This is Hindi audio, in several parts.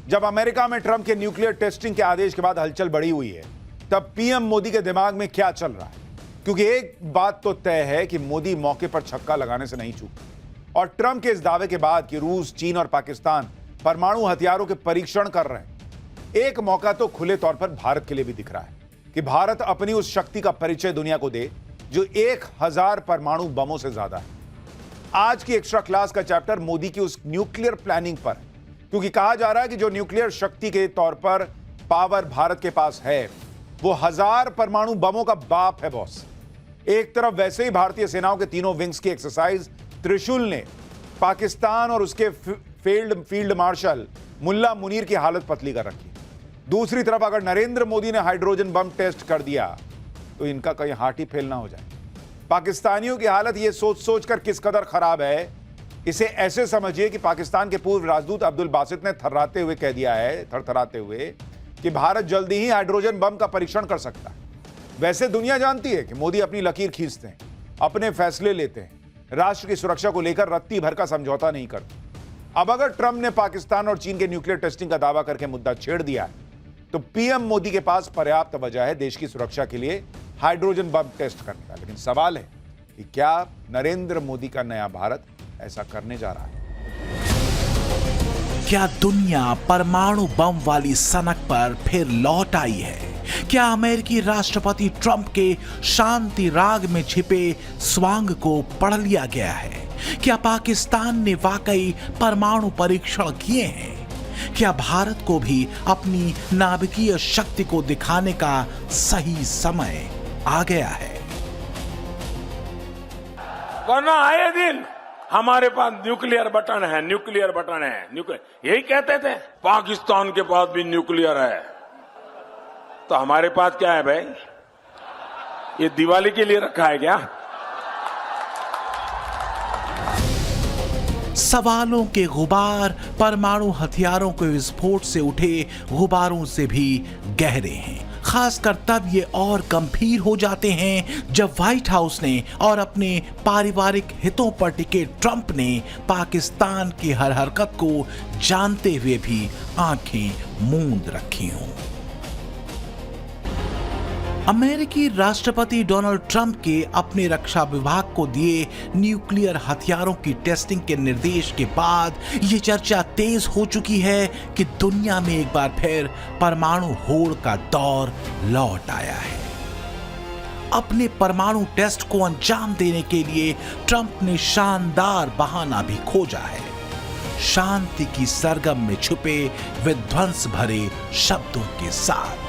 जब अमेरिका में ट्रंप के न्यूक्लियर टेस्टिंग के आदेश के बाद हलचल बढ़ी हुई है, तब पीएम मोदी के दिमाग में क्या चल रहा है? क्योंकि एक बात तो तय है कि मोदी मौके पर छक्का लगाने से नहीं चूकते। और ट्रंप के इस दावे के बाद कि रूस, चीन और पाकिस्तान परमाणु हथियारों के परीक्षण कर रहे हैं, एक मौका तो खुले तौर पर भारत के लिए भी दिख रहा है कि भारत अपनी उस शक्ति का परिचय दुनिया को दे जो 1000 परमाणु बमों से ज्यादा है। आज की एक्स्ट्रा क्लास का चैप्टर मोदी की उस न्यूक्लियर प्लानिंग पर, क्योंकि कहा जा रहा है कि जो न्यूक्लियर शक्ति के तौर पर पावर भारत के पास है, वो 1000 परमाणु बमों का बाप है बॉस। एक तरफ वैसे ही भारतीय सेनाओं के तीनों विंग्स की एक्सरसाइज त्रिशूल ने पाकिस्तान और उसके फील्ड मार्शल मुल्ला मुनीर की हालत पतली कर रखी। दूसरी तरफ अगर नरेंद्र मोदी ने हाइड्रोजन बम टेस्ट कर दिया तो इनका कहीं हाथ ही फेल ना हो जाए। पाकिस्तानियों की हालत यह सोच सोचकर किस कदर खराब है, इसे ऐसे समझिए कि पाकिस्तान के पूर्व राजदूत अब्दुल बासित ने थर्राते हुए कह दिया है, थरथराते हुए, कि भारत जल्दी ही हाइड्रोजन बम का परीक्षण कर सकता है। वैसे दुनिया जानती है कि मोदी अपनी लकीर खींचते हैं, अपने फैसले लेते हैं, राष्ट्र की सुरक्षा को लेकर रत्ती भर का समझौता नहीं करते। अब अगर ट्रंप ने पाकिस्तान और चीन के न्यूक्लियर टेस्टिंग का दावा करके मुद्दा छेड़ दिया है, तो पीएम मोदी के पास पर्याप्त वजह है देश की सुरक्षा के लिए हाइड्रोजन बम टेस्ट करने का। लेकिन सवाल है कि क्या नरेंद्र मोदी का नया भारत ऐसा करने जा रहा है? क्या दुनिया परमाणु बम वाली सनक पर फिर लौट आई है? क्या अमेरिकी राष्ट्रपति ट्रंप के शांति राग में छिपे स्वांग को पढ़ लिया गया है? क्या पाकिस्तान ने वाकई परमाणु परीक्षण किए हैं? क्या भारत को भी अपनी नाभिकीय शक्ति को दिखाने का सही समय आ गया है? वरना आए दिन हमारे पास न्यूक्लियर बटन है, न्यूक्लियर बटन है, न्यूक्लियर यही कहते थे। पाकिस्तान के पास भी न्यूक्लियर है, तो हमारे पास क्या है भाई? ये दिवाली के लिए रखा है क्या? सवालों के गुबार परमाणु हथियारों के विस्फोट से उठे गुबारों से भी गहरे हैं। खासकर तब ये और गंभीर हो जाते हैं जब व्हाइट हाउस ने और अपने पारिवारिक हितों पर टिके ट्रंप ने पाकिस्तान की हर हरकत को जानते हुए भी आंखें मूंद रखी हों। अमेरिकी राष्ट्रपति डोनाल्ड ट्रंप के अपने रक्षा विभाग को दिए न्यूक्लियर हथियारों की टेस्टिंग के निर्देश के बाद ये चर्चा तेज हो चुकी है कि दुनिया में एक बार फिर परमाणु होड़ का दौर लौट आया है। अपने परमाणु टेस्ट को अंजाम देने के लिए ट्रंप ने शानदार बहाना भी खोजा है, शांति की सरगम में छुपे विध्वंस भरे शब्दों के साथ।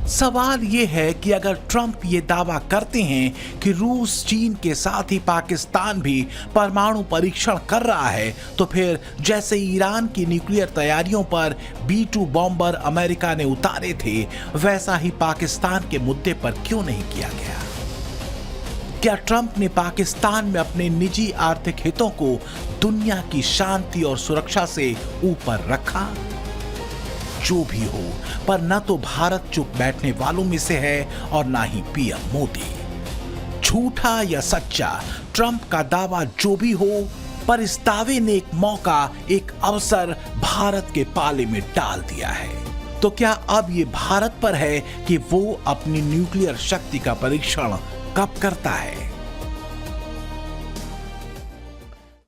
सवाल यह है कि अगर ट्रंप ये दावा करते हैं कि रूस, चीन के साथ ही पाकिस्तान भी परमाणु परीक्षण कर रहा है, तो फिर जैसे ईरान की न्यूक्लियर तैयारियों पर B-2 बॉम्बर अमेरिका ने उतारे थे, वैसा ही पाकिस्तान के मुद्दे पर क्यों नहीं किया गया? क्या ट्रंप ने पाकिस्तान में अपने निजी आर्थिक हितों को दुनिया की शांति और सुरक्षा से ऊपर रखा? जो भी हो, पर न तो भारत चुप बैठने वालों में से है और ना ही पीएम मोदी। झूठा या सच्चा, ट्रंप का दावा जो भी हो, पर इस दावे ने एक मौका, एक अवसर भारत के पाले में डाल दिया है। तो क्या अब ये भारत पर है कि वो अपनी न्यूक्लियर शक्ति का परीक्षण कब करता है?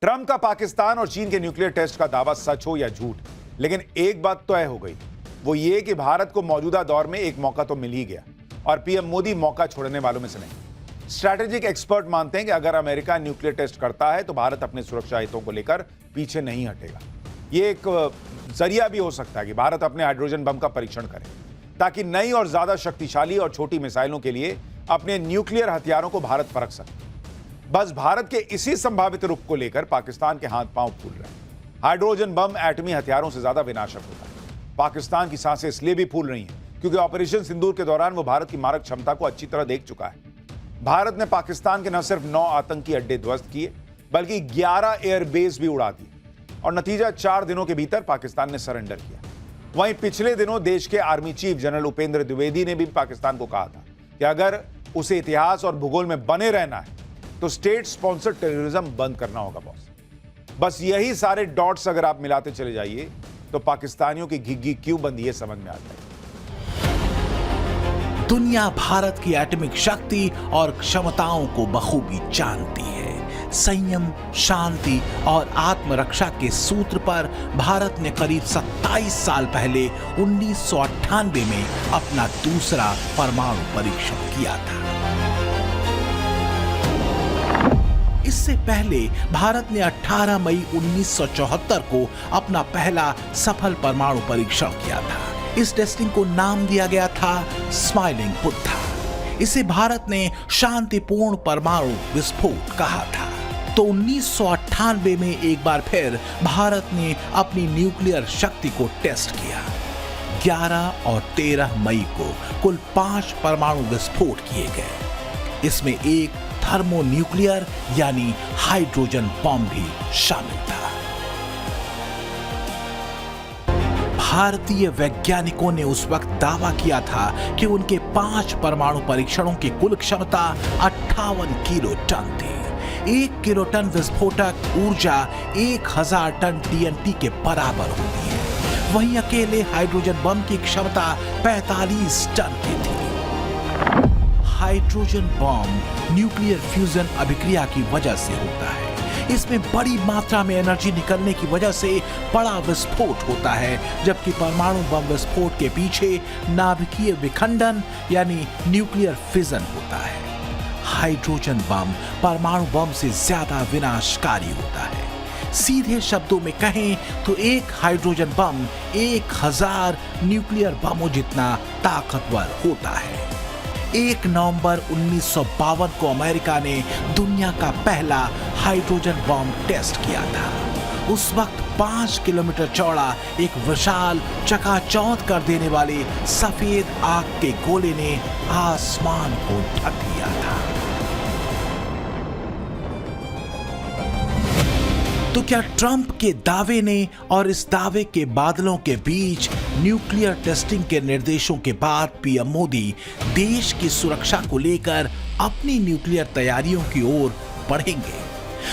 ट्रंप का पाकिस्तान और चीन के न्यूक्लियर टेस्ट का दावा सच हो या झूठ, लेकिन एक बात तो तय हो गई, वो ये कि भारत को मौजूदा दौर में एक मौका तो मिल ही गया और पीएम मोदी मौका छोड़ने वालों में से नहीं। स्ट्रैटेजिक एक्सपर्ट मानते हैं कि अगर अमेरिका न्यूक्लियर टेस्ट करता है तो भारत अपने सुरक्षा हितों को लेकर पीछे नहीं हटेगा। ये एक जरिया भी हो सकता है कि भारत अपने हाइड्रोजन बम का परीक्षण करे, ताकि नई और ज्यादा शक्तिशाली और छोटी मिसाइलों के लिए अपने न्यूक्लियर हथियारों को भारत परख सके। बस भारत के इसी संभावित रुख को लेकर पाकिस्तान के हाथ पांव फूल रहे हैं। हाइड्रोजन बम एटमी हथियारों से ज्यादा विनाशक होता है। पाकिस्तान की सांसें इसलिए भी फूल रही हैं क्योंकि ऑपरेशन सिंदूर के दौरान वो भारत की मारक क्षमता को अच्छी तरह देख चुका है। भारत ने पाकिस्तान के न सिर्फ 9 आतंकी अड्डे ध्वस्त किए, बल्कि 11 एयरबेस भी उड़ा दिए और नतीजा 4 दिनों के भीतर पाकिस्तान ने सरेंडर किया। वहीं पिछले दिनों देश के army chief general Upendra Dwivedi ने भी पाकिस्तान को कहा था कि अगर उसे इतिहास और भूगोल में बने रहना है तो स्टेट स्पॉन्सर्ड टेररिज्म बंद करना होगा बॉस। बस यही सारे डॉट्स अगर आप मिलाते चले जाइए तो पाकिस्तानियों की घिग्गी क्यों बंदी है समझ में आता है। दुनिया भारत की एटॉमिक शक्ति और क्षमताओं को बखूबी जानती है। संयम, शांति और आत्मरक्षा के सूत्र पर भारत ने करीब 27 साल पहले 1998 में अपना दूसरा परमाणु परीक्षण किया था। इससे पहले भारत ने 18 मई 1974 को अपना पहला सफल परमाणु परीक्षण किया था। इस टेस्टिंग को नाम दिया गया था स्माइलिंग बुद्धा। इसे भारत ने शांतिपूर्ण परमाणु विस्फोट कहा था। तो 1998 में एक बार फिर भारत ने अपनी न्यूक्लियर शक्ति को टेस्ट किया। 11 और 13 मई को कुल 5 परमाणु विस्फोट किए गए। इसमें एक थर्मोन्यूक्लियर यानी हाइड्रोजन बम भी शामिल था। भारतीय वैज्ञानिकों ने उस वक्त दावा किया था कि उनके 5 परमाणु परीक्षणों की कुल क्षमता 58 किलो टन थी। 1 किलो टन विस्फोटक ऊर्जा 1000 टन TNT के बराबर होती है। वहीं अकेले हाइड्रोजन बम की क्षमता 45 टन की थी। हाइड्रोजन बम न्यूक्लियर फ्यूजन अभिक्रिया की वजह से होता है। इसमें बड़ी मात्रा में एनर्जी निकलने की वजह से बड़ा विस्फोट होता है, जबकि परमाणु बम विस्फोट के पीछे नाभिकीय विखंडन यानी न्यूक्लियर फिजन होता है। हाइड्रोजन बम परमाणु बम से ज्यादा विनाशकारी होता है। सीधे शब्दों में कहें तो एक हाइड्रोजन बम 1000 न्यूक्लियर बमों जितना ताकतवर होता है। 1 नवंबर 1952 को अमेरिका ने दुनिया का पहला हाइड्रोजन बम टेस्ट किया था। उस वक्त 5 किलोमीटर चौड़ा एक विशाल चकाचौंध कर देने वाले सफेद आग के गोले ने आसमान को ढक लिया था। तो क्या ट्रंप के दावे ने और इस दावे के बादलों के बीच न्यूक्लियर टेस्टिंग के निर्देशों के बाद पीएम मोदी देश की सुरक्षा को लेकर अपनी न्यूक्लियर तैयारियों की ओर बढ़ेंगे?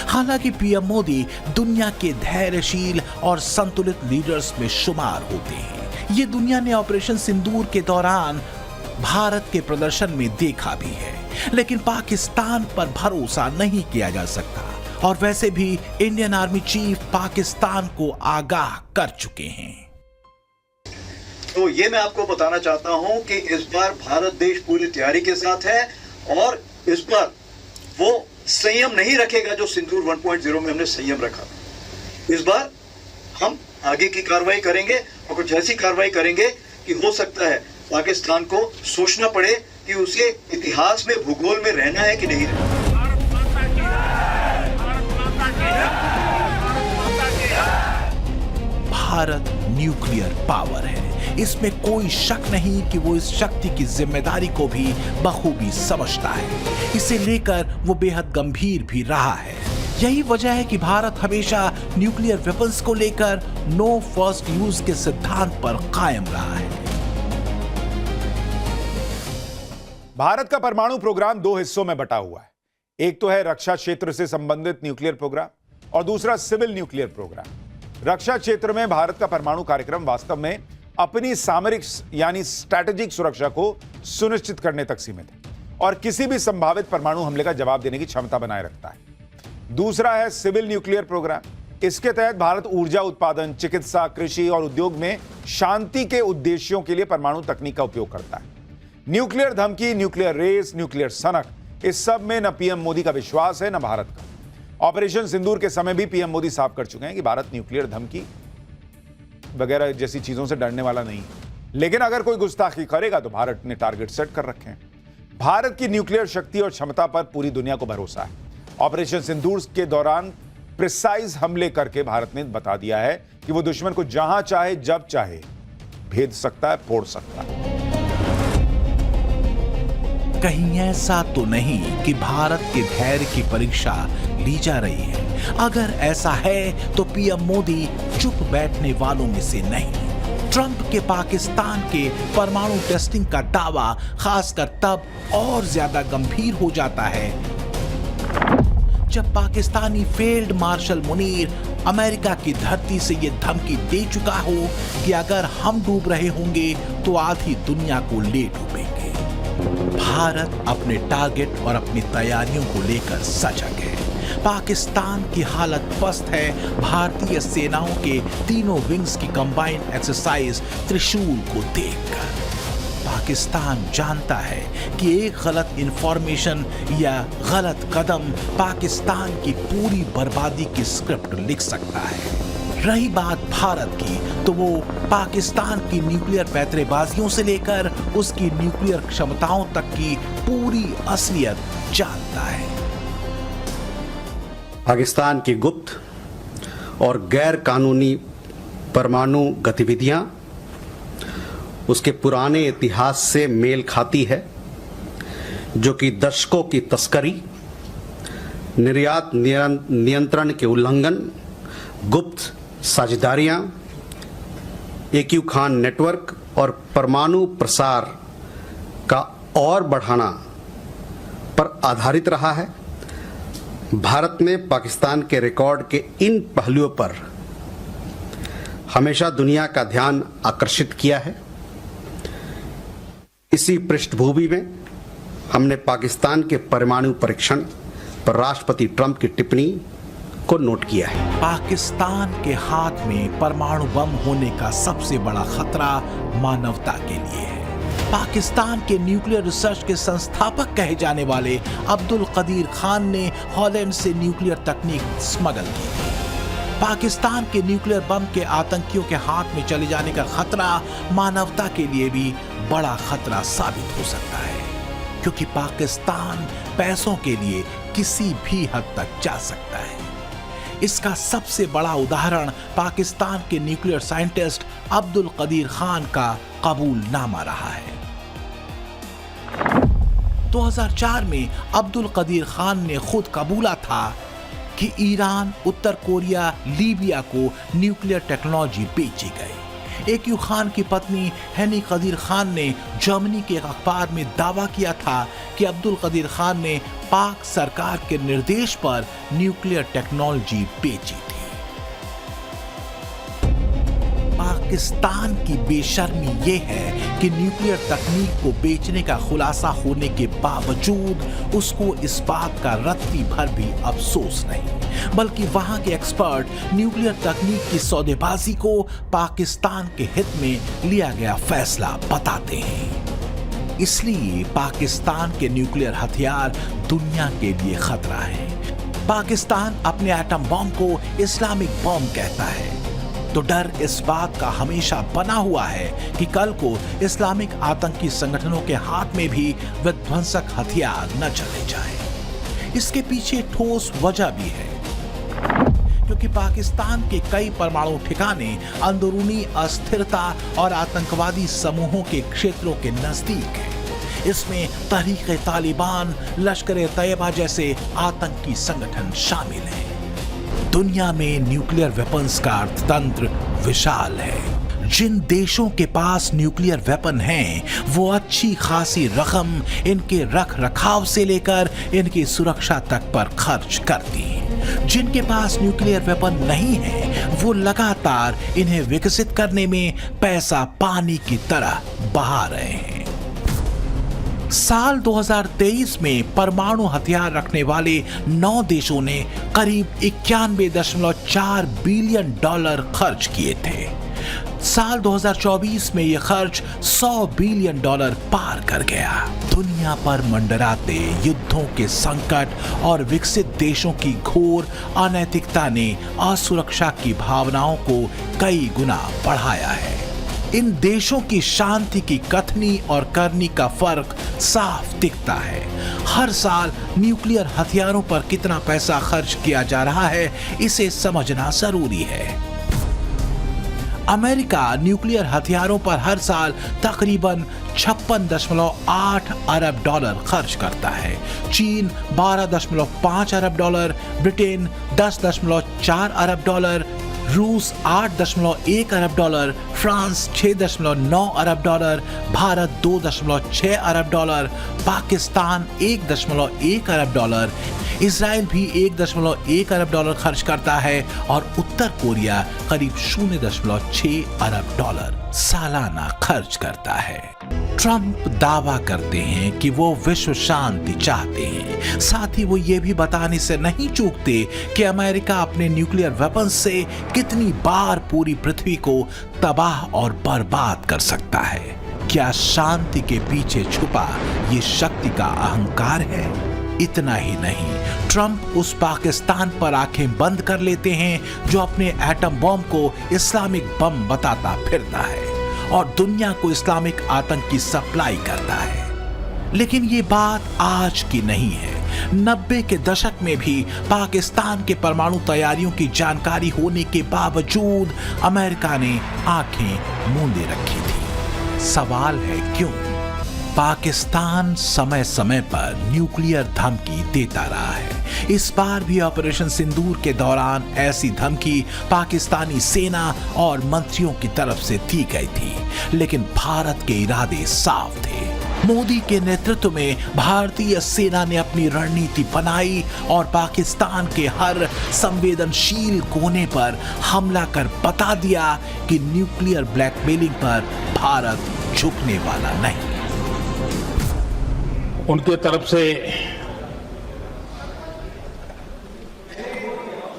हालांकि पीएम मोदी दुनिया के धैर्यशील और संतुलित लीडर्स में शुमार होते हैं। ये दुनिया ने ऑपरेशन सिंदूर के दौरान भारत के प्रदर्शन में देखा भी है, लेकिन पाकिस्तान पर भरोसा नहीं किया जा सकता। और वैसे भी इंडियन आर्मी चीफ पाकिस्तान को आगाह कर चुके हैं। तो ये मैं आपको बताना चाहता हूं कि इस बार भारत देश पूरी तैयारी के साथ है और इस बार वो संयम नहीं रखेगा जो सिंदूर 1.0 में हमने संयम रखा। इस बार हम आगे की कार्रवाई करेंगे और कुछ ऐसी कार्रवाई करेंगे कि हो सकता है पाकिस्तान को सोचना पड़े कि उसे इतिहास में, भूगोल में रहना है कि नहीं रहना। भारत न्यूक्लियर पावर है, इसमें कोई शक नहीं कि वो इस शक्ति की जिम्मेदारी को भी बखूबी समझता है। इसे लेकर वो बेहद गंभीर भी रहा है। यही वजह है कि भारत हमेशा न्यूक्लियर वेपन्स को लेकर नो फर्स्ट यूज के सिद्धांत पर कायम रहा है। भारत का परमाणु प्रोग्राम 2 हिस्सों में बटा हुआ है। एक तो है रक्षा क्षेत्र से संबंधित न्यूक्लियर प्रोग्राम और दूसरा सिविल न्यूक्लियर प्रोग्राम। रक्षा क्षेत्र में भारत का परमाणु कार्यक्रम वास्तव में अपनी सामरिक यानी स्ट्रैटेजिक सुरक्षा को सुनिश्चित करने तक सीमित है और किसी भी संभावित परमाणु हमले का जवाब देने की क्षमता बनाए रखता है। दूसरा है सिविल न्यूक्लियर प्रोग्राम। इसके तहत भारत ऊर्जा उत्पादन, चिकित्सा, कृषि और उद्योग में शांति के उद्देश्यों के लिए परमाणु तकनीक का उपयोग करता है। न्यूक्लियर धमकी, न्यूक्लियर रेस, न्यूक्लियर सनक, इस सब में न पीएम मोदी का विश्वास है न भारत का। ऑपरेशन सिंदूर के समय भी पीएम मोदी साफ कर चुके हैं कि भारत न्यूक्लियर धमकी वगैरह जैसी चीजों से डरने वाला नहीं है। लेकिन अगर कोई गुस्ताखी करेगा तो भारत ने टारगेट सेट कर रखे हैं। भारत की न्यूक्लियर शक्ति और क्षमता पर पूरी दुनिया को भरोसा है। ऑपरेशन सिंदूर के दौरान प्रिसाइज हमले करके भारत ने बता दिया है कि वो दुश्मन को जहां चाहे जब चाहे भेद सकता है, फोड़ सकता है। कहीं ऐसा तो नहीं कि भारत के धैर्य की परीक्षा ली जा रही है? अगर ऐसा है तो पीएम मोदी चुप बैठने वालों में से नहीं। ट्रंप के पाकिस्तान के परमाणु टेस्टिंग का दावा खासकर तब और ज्यादा गंभीर हो जाता है जब Pakistani field marshal Munir America की धरती से ये धमकी दे चुका हो कि अगर हम डूब रहे होंगे तो आधी दुनिया को ले डूबेंगे। भारत अपने टारगेट और अपनी तैयारियों को लेकर सजग है। पाकिस्तान की हालत पस्त है भारतीय सेनाओं के तीनों विंग्स की कंबाइंड एक्सरसाइज त्रिशूल को देखकर। पाकिस्तान जानता है कि एक गलत इंफॉर्मेशन या गलत कदम पाकिस्तान की पूरी बर्बादी की स्क्रिप्ट लिख सकता है। रही बात भारत की, तो वो पाकिस्तान की न्यूक्लियर पैंतरेबाजियों से लेकर उसकी न्यूक्लियर क्षमताओं तक की पूरी असलियत जानता है। पाकिस्तान की गुप्त और गैर कानूनी परमाणु गतिविधियां उसके पुराने इतिहास से मेल खाती है, जो कि दशकों की तस्करी, निर्यात नियंत्रण के उल्लंघन, गुप्त साझेदारियां, AQ खान नेटवर्क और परमाणु प्रसार का और बढ़ाना पर आधारित रहा है। भारत ने पाकिस्तान के रिकॉर्ड के इन पहलुओं पर हमेशा दुनिया का ध्यान आकर्षित किया है। इसी पृष्ठभूमि में हमने पाकिस्तान के परमाणु परीक्षण पर राष्ट्रपति ट्रंप की टिप्पणी को नोट किया है। पाकिस्तान के हाथ में परमाणु बम होने का सबसे बड़ा खतरा मानवता के लिए है। पाकिस्तान के न्यूक्लियर रिसर्च के संस्थापक कहे जाने वाले अब्दुल कदीर खान ने हॉलैंड से न्यूक्लियर तकनीक स्मगल की थी। पाकिस्तान के न्यूक्लियर बम के आतंकियों के हाथ में चले जाने का खतरा मानवता के लिए भी बड़ा खतरा साबित हो सकता है, क्योंकि पाकिस्तान पैसों के लिए किसी भी हद तक जा सकता है। इसका सबसे बड़ा उदाहरण पाकिस्तान के न्यूक्लियर साइंटिस्ट अब्दुल कदीर खान का कबूलनामा रहा है। 2004 में अब्दुल कदीर खान ने खुद कबूला था कि ईरान, उत्तर कोरिया, लीबिया को न्यूक्लियर टेक्नोलॉजी बेची गई। AQ खान की पत्नी हैनी कदीर खान ने जर्मनी के एक अखबार में दावा किया था कि अब्दुल कदीर खान ने पाक सरकार के निर्देश पर न्यूक्लियर टेक्नोलॉजी बेची थी। पाकिस्तान की बेशर्मी ये है कि न्यूक्लियर तकनीक को बेचने का खुलासा होने के बावजूद उसको इस बात का रत्ती भर भी अफसोस नहीं, बल्कि वहां के एक्सपर्ट न्यूक्लियर तकनीक की सौदेबाजी को पाकिस्तान के हित में लिया गया फैसला बताते हैं। इसलिए पाकिस्तान के न्यूक्लियर हथियार दुनिया के लिए खतरा है। पाकिस्तान अपने एटम बम को इस्लामिक बम कहता है, तो डर इस बात का हमेशा बना हुआ है कि कल को इस्लामिक आतंकी संगठनों के हाथ में भी विध्वंसक हथियार न चले जाएं। इसके पीछे ठोस वजह भी है, क्योंकि पाकिस्तान के कई परमाणु ठिकाने अंदरूनी अस्थिरता और आतंकवादी समूहों के क्षेत्रों के नजदीक हैं। इसमें तहरीक-ए-तालिबान, लश्कर-ए-तैयबा जैसे आतंकी संगठन शामिल हैं। दुनिया में न्यूक्लियर वेपन्स का अर्थतंत्र विशाल है। जिन देशों के पास न्यूक्लियर वेपन हैं, वो अच्छी खासी रकम इनके रख रखाव से लेकर इनकी सुरक्षा तक पर खर्च करती हैं। जिनके पास न्यूक्लियर वेपन नहीं है, वो लगातार इन्हें विकसित करने में पैसा पानी की तरह बहा रहे हैं। साल 2023 में परमाणु हथियार रखने वाले 9 देशों ने करीब 91.4 बिलियन डॉलर खर्च किए थे। साल 2024 में यह खर्च 100 बिलियन डॉलर पार कर गया। दुनिया पर मंडराते युद्धों के संकट और विकसित देशों की घोर अनैतिकता ने असुरक्षा की भावनाओं को कई गुना बढ़ाया है। इन देशों की शांति की कथनी और करनी का फर्क साफ दिखता है। हर साल न्यूक्लियर हथियारों पर कितना पैसा खर्च किया जा रहा है, इसे समझना जरूरी है। अमेरिका न्यूक्लियर हथियारों पर हर साल तकरीबन 56.8 अरब डॉलर खर्च करता है। चीन 12.5 अरब डॉलर, ब्रिटेन 10.4 अरब डॉलर, रूस 8.1 अरब डॉलर, फ्रांस 6.9 अरब डॉलर, भारत 2.6 अरब डॉलर, पाकिस्तान 1.1 अरब डॉलर, इजराइल भी 1.1 अरब डॉलर खर्च करता है और उत्तर कोरिया करीब 0.6 अरब डॉलर सालाना खर्च करता है। ट्रंप दावा करते हैं कि वो विश्व शांति चाहते हैं, साथ ही वो ये भी बताने से नहीं चूकते कि अमेरिका अपने न्यूक्लियर वेपन से कितनी बार पूरी पृथ्वी को तबाह और बर्बाद कर सकता है। क्या शांति के पीछे छुपा ये शक्ति का अहंकार है? इतना ही नहीं, ट्रंप उस पाकिस्तान पर आंखें बंद कर लेते हैं जो अपने एटम बम को इस्लामिक बम बताता फिरता है और दुनिया को इस्लामिक आतंक की सप्लाई करता है। लेकिन ये बात आज की नहीं है। 90 के दशक में भी पाकिस्तान के परमाणु तैयारियों की जानकारी होने के बावजूद अमेरिका ने आंखें मूंदे रखी थी। सवाल है क्यों? पाकिस्तान समय समय पर न्यूक्लियर धमकी देता रहा है। इस बार भी ऑपरेशन सिंदूर के दौरान ऐसी धमकी पाकिस्तानी सेना और मंत्रियों की तरफ से दी गई थी, लेकिन भारत के इरादे साफ थे। मोदी के नेतृत्व में भारतीय सेना ने अपनी रणनीति बनाई और पाकिस्तान के हर संवेदनशील कोने पर हमला कर बता दिया कि न्यूक्लियर ब्लैकमेलिंग पर भारत झुकने वाला नहीं। उनके तरफ से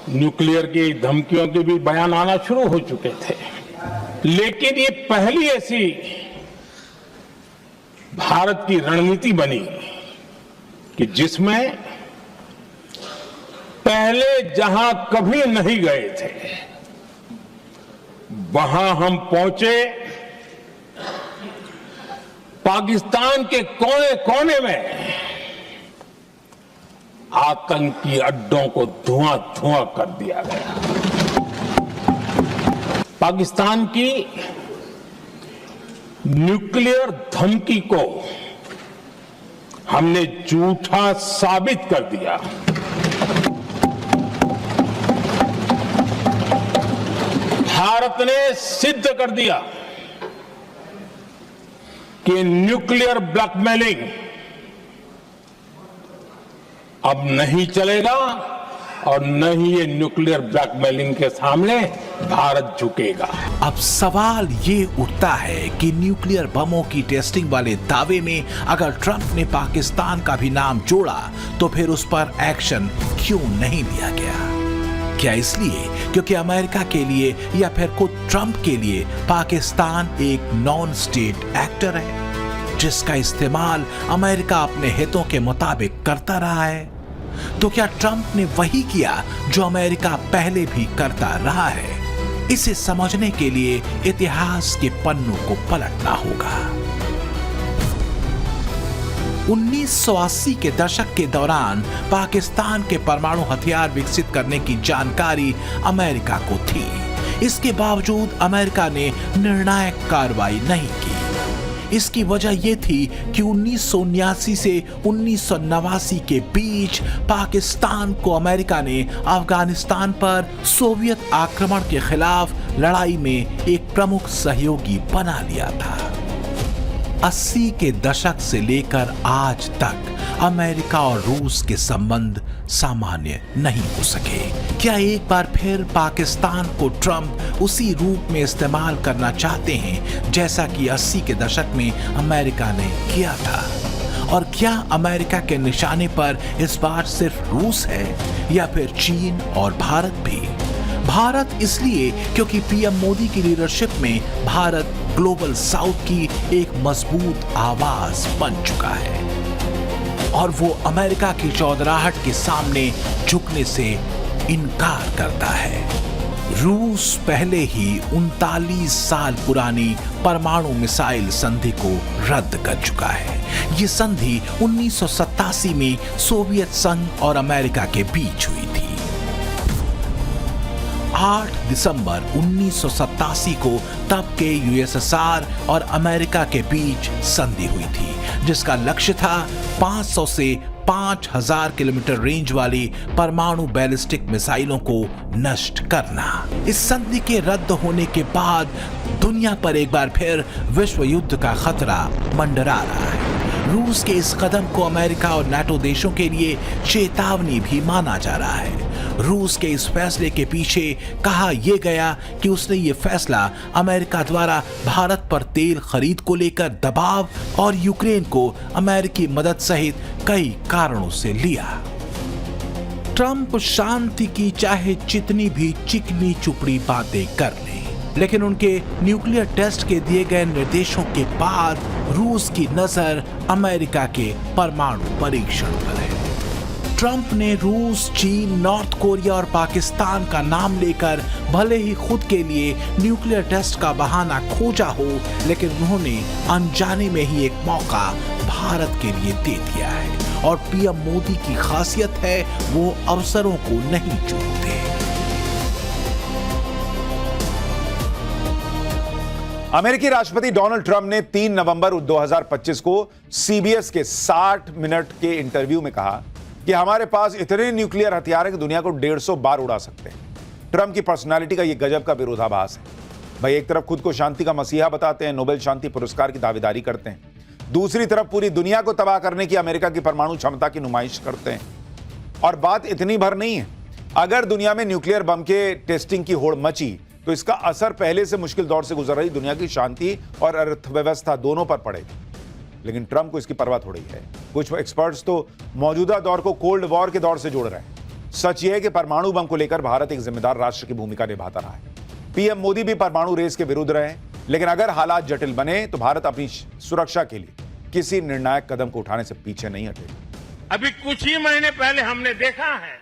न्यूक्लियर की धमकियों के भी बयान आना शुरू हो चुके थे, लेकिन ये पहली ऐसी भारत की रणनीति बनी कि जिसमें पहले जहां कभी नहीं गए थे वहां हम पहुंचे। पाकिस्तान के कोने कोने में आतंकी अड्डों को धुआं धुआं कर दिया गया। पाकिस्तान की न्यूक्लियर धमकी को हमने झूठा साबित कर दिया। भारत ने सिद्ध कर दिया कि न्यूक्लियर ब्लैकमेलिंग अब नहीं चलेगा और न ही ये न्यूक्लियर ब्लैकमेलिंग के सामने भारत झुकेगा। अब सवाल ये उठता है कि न्यूक्लियर बमों की टेस्टिंग वाले दावे में अगर ट्रंप ने पाकिस्तान का भी नाम जोड़ा तो फिर उस पर एक्शन क्यों नहीं लिया गया? क्या इसलिए क्योंकि अमेरिका के लिए या फिर खुद ट्रंप के लिए पाकिस्तान एक नॉन स्टेट एक्टर है जिसका इस्तेमाल अमेरिका अपने हितों के मुताबिक करता रहा है? तो क्या ट्रंप ने वही किया जो अमेरिका पहले भी करता रहा है? इसे समझने के लिए इतिहास के पन्नों को पलटना होगा। 1980 के दशक के दौरान पाकिस्तान के परमाणु हथियार विकसित करने की जानकारी अमेरिका को थी। इसके बावजूद अमेरिका ने निर्णायक कार्रवाई नहीं की। इसकी वजह यह थी कि 1979 से 1989 के बीच पाकिस्तान को अमेरिका ने अफगानिस्तान पर सोवियत आक्रमण के खिलाफ लड़ाई में एक प्रमुख सहयोगी बना लिया था। 80 के दशक से लेकर आज तक अमेरिका और रूस के संबंध सामान्य नहीं हो सके। क्या एक बार फिर पाकिस्तान को ट्रंप उसी रूप में इस्तेमाल करना चाहते हैं जैसा कि 80 के दशक में अमेरिका ने किया था? और क्या अमेरिका के निशाने पर इस बार सिर्फ रूस है या फिर चीन और भारत भी? भारत इसलिए क्योंकि पीएम मोदी की लीडरशिप में भारत ग्लोबल साउथ की एक मजबूत आवाज बन चुका है और वो अमेरिका की चौधराहट के सामने झुकने से इनकार करता है। रूस पहले ही 39 साल पुरानी परमाणु मिसाइल संधि को रद्द कर चुका है। ये संधि 1987 में सोवियत संघ और अमेरिका के बीच हुई थी। 8 दिसंबर 1987 को तब के यूएसएसआर और अमेरिका के बीच संधि हुई थी जिसका लक्ष्य था 500 से 5000 किलोमीटर रेंज वाली परमाणु बैलिस्टिक मिसाइलों को नष्ट करना। इस संधि के रद्द होने के बाद दुनिया पर एक बार फिर विश्व युद्ध का खतरा मंडरा रहा है। रूस के इस कदम को अमेरिका और नाटो देशों के लिए चेतावनी भी माना जा रहा है। रूस के इस फैसले के पीछे कहा यह गया कि उसने ये फैसला अमेरिका द्वारा भारत पर तेल खरीद को लेकर दबाव और यूक्रेन को अमेरिकी मदद सहित कई कारणों से लिया। ट्रंप शांति की चाहे जितनी भी चिकनी चुपड़ी बातें कर लें, लेकिन उनके न्यूक्लियर टेस्ट के दिए गए निर्देशों के बाद रूस की नजर अमेरिका के परमाणु परीक्षण पर है। ट्रंप ने रूस, चीन, नॉर्थ कोरिया और पाकिस्तान का नाम लेकर भले ही खुद के लिए न्यूक्लियर टेस्ट का बहाना खोजा हो, लेकिन उन्होंने अनजाने में ही एक मौका भारत के लिए दे दिया है। और पीएम मोदी की खासियत है वो अवसरों को नहीं चूकते। अमेरिकी राष्ट्रपति डोनाल्ड ट्रंप ने 3 नवंबर 2025 को सीबीएस के 60 मिनट के इंटरव्यू में कहा कि हमारे पास इतने न्यूक्लियर हथियार हैं कि दुनिया को 150 बार उड़ा सकते हैं। ट्रंप की पर्सनालिटी का यह गजब का विरोधाभास है। भाई एक तरफ खुद को शांति का मसीहा बताते हैं, नोबेल शांति पुरस्कार की दावेदारी करते हैं, दूसरी तरफ पूरी दुनिया को तबाह करने की अमेरिका की परमाणु क्षमता की नुमाइश करते हैं। और बात इतनी भर नहीं है, अगर दुनिया में न्यूक्लियर बम के टेस्टिंग की होड़ मची तो इसका असर पहले से मुश्किल दौर से गुजर रही दुनिया की शांति और अर्थव्यवस्था दोनों पर पड़ेगा। लेकिन ट्रंप को इसकी परवाह थोड़ी है। कुछ एक्सपर्ट्स तो मौजूदा दौर को कोल्ड वॉर के दौर से जोड़ रहे हैं। सच यह है कि परमाणु बम को लेकर भारत एक जिम्मेदार राष्ट्र की भूमिका निभाता रहा है। पीएम मोदी भी परमाणु रेस के विरुद्ध रहे, लेकिन अगर हालात जटिल बने तो भारत अपनी सुरक्षा के लिए किसी निर्णायक कदम को उठाने से पीछे नहीं हटेगा। अभी कुछ ही महीने पहले हमने देखा है,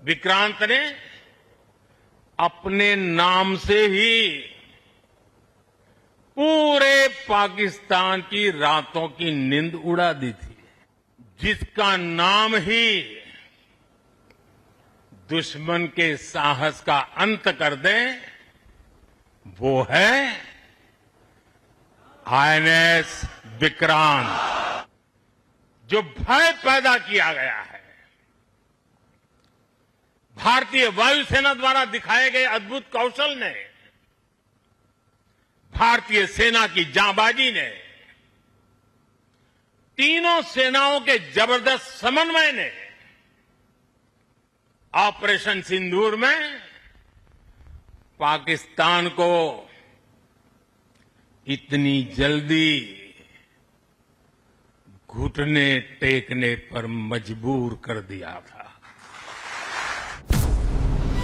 विक्रांत ने अपने नाम से ही पूरे पाकिस्तान की रातों की नींद उड़ा दी थी। जिसका नाम ही दुश्मन के साहस का अंत कर दे, वो है आईएनएस विक्रांत। जो भय पैदा किया गया है, भारतीय वायुसेना द्वारा दिखाए गए अद्भुत कौशल ने, भारतीय सेना की जांबाजी ने, तीनों सेनाओं के जबरदस्त समन्वय ने ऑपरेशन सिंदूर में पाकिस्तान को इतनी जल्दी घुटने टेकने पर मजबूर कर दिया था।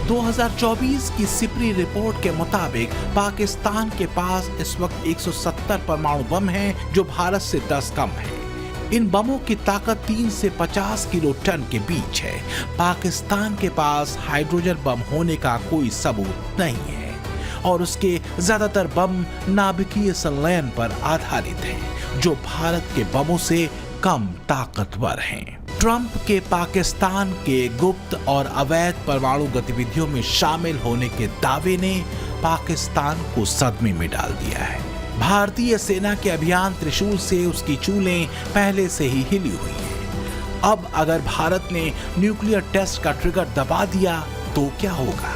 2024 की सिपरी रिपोर्ट के मुताबिक पाकिस्तान के पास इस वक्त 170 परमाणु बम हैं, जो भारत से 10 कम है। इन बमों की ताकत 3 से 50 किलो टन के बीच है। पाकिस्तान के पास हाइड्रोजन बम होने का कोई सबूत नहीं है और उसके ज्यादातर बम नाभिकीय संलयन पर आधारित हैं, जो भारत के बमों से कम ताकतवर हैं। ट्रंप के पाकिस्तान के गुप्त और अवैध परमाणु गतिविधियों में शामिल होने के दावे ने पाकिस्तान को सदमे में डाल दिया है। भारतीय सेना के अभियान त्रिशूल से उसकी चूलें पहले से ही हिली हुई हैं। अब अगर भारत ने न्यूक्लियर टेस्ट का ट्रिगर दबा दिया तो क्या होगा?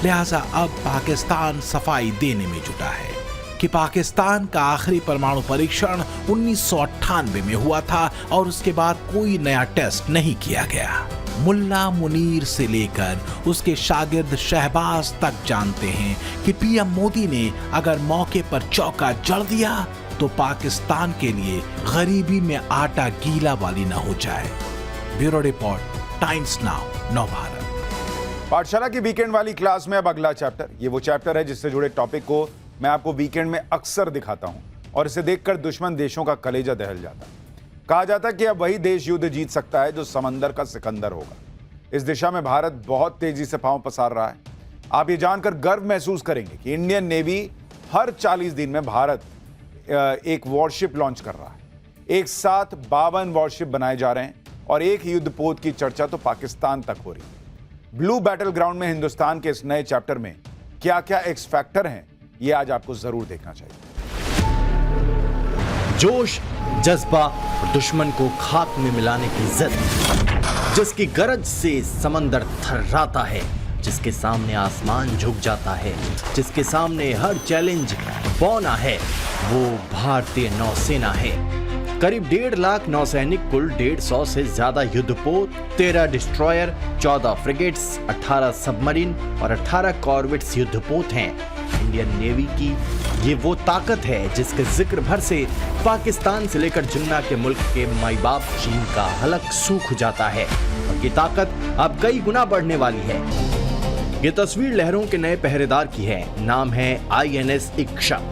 लिहाजा अब पाकिस्तान सफाई देने में जुटा है कि पाकिस्तान का आखिरी परमाणु परीक्षण 1998 में हुआ था और उसके बाद कोई नया टेस्ट नहीं किया गया। मुल्ला मुनीर से लेकर उसके शागिर्द शहबाज तक जानते हैं कि पीएम मोदी ने अगर मौके पर चौका जड़ दिया तो पाकिस्तान के लिए गरीबी में आटा गीला वाली न हो जाए। Bureau report, times now, Navbharat. पाठशाला की वीकेंड वाली क्लास में अब अगला चैप्टर। ये वो चैप्टर है जिससे जुड़े टॉपिक को मैं आपको वीकेंड में अक्सर दिखाता हूं और इसे देखकर दुश्मन देशों का कलेजा दहल जाता है। कहा जाता है कि अब वही देश युद्ध जीत सकता है जो समंदर का सिकंदर होगा। इस दिशा में भारत बहुत तेजी से पांव पसार रहा है। आप ये जानकर गर्व महसूस करेंगे कि इंडियन नेवी हर 40 दिन में भारत एक वॉरशिप लॉन्च कर रहा है। एक साथ 52 वॉरशिप बनाए जा रहे हैं और एक युद्धपोत की चर्चा तो पाकिस्तान तक हो रही है। ब्लू बैटल ग्राउंड में हिंदुस्तान के इस नए चैप्टर में क्या क्या एक्स फैक्टर हैं, ये आज आपको जरूर देखना चाहिए। जोश, जज्बा और दुश्मन को खाक में मिलाने की जिद, जिसकी गरज से समंदर थर्राता है, जिसके सामने आसमान झुक जाता है, जिसके सामने हर चैलेंज बौना है, वो भारतीय नौसेना है। करीब 1.5 लाख नौसैनिक, कुल 150 से ज्यादा युद्धपोत, 13 डिस्ट्रॉयर, 14 फ्रिगेट्स, 18 सबमरीन और 18 कॉर्वेट्स युद्धपोत हैं। इंडियन नेवी की ये वो ताकत है जिसके जिक्र भर से पाकिस्तान से लेकर जिन्ना के मुल्क के माई बाप चीन का हलक सूख जाता है, और ये ताकत अब कई गुना बढ़ने वाली है। ये तस्वीर लहरों के नए पहरेदार की है। नाम है INS इक्शक,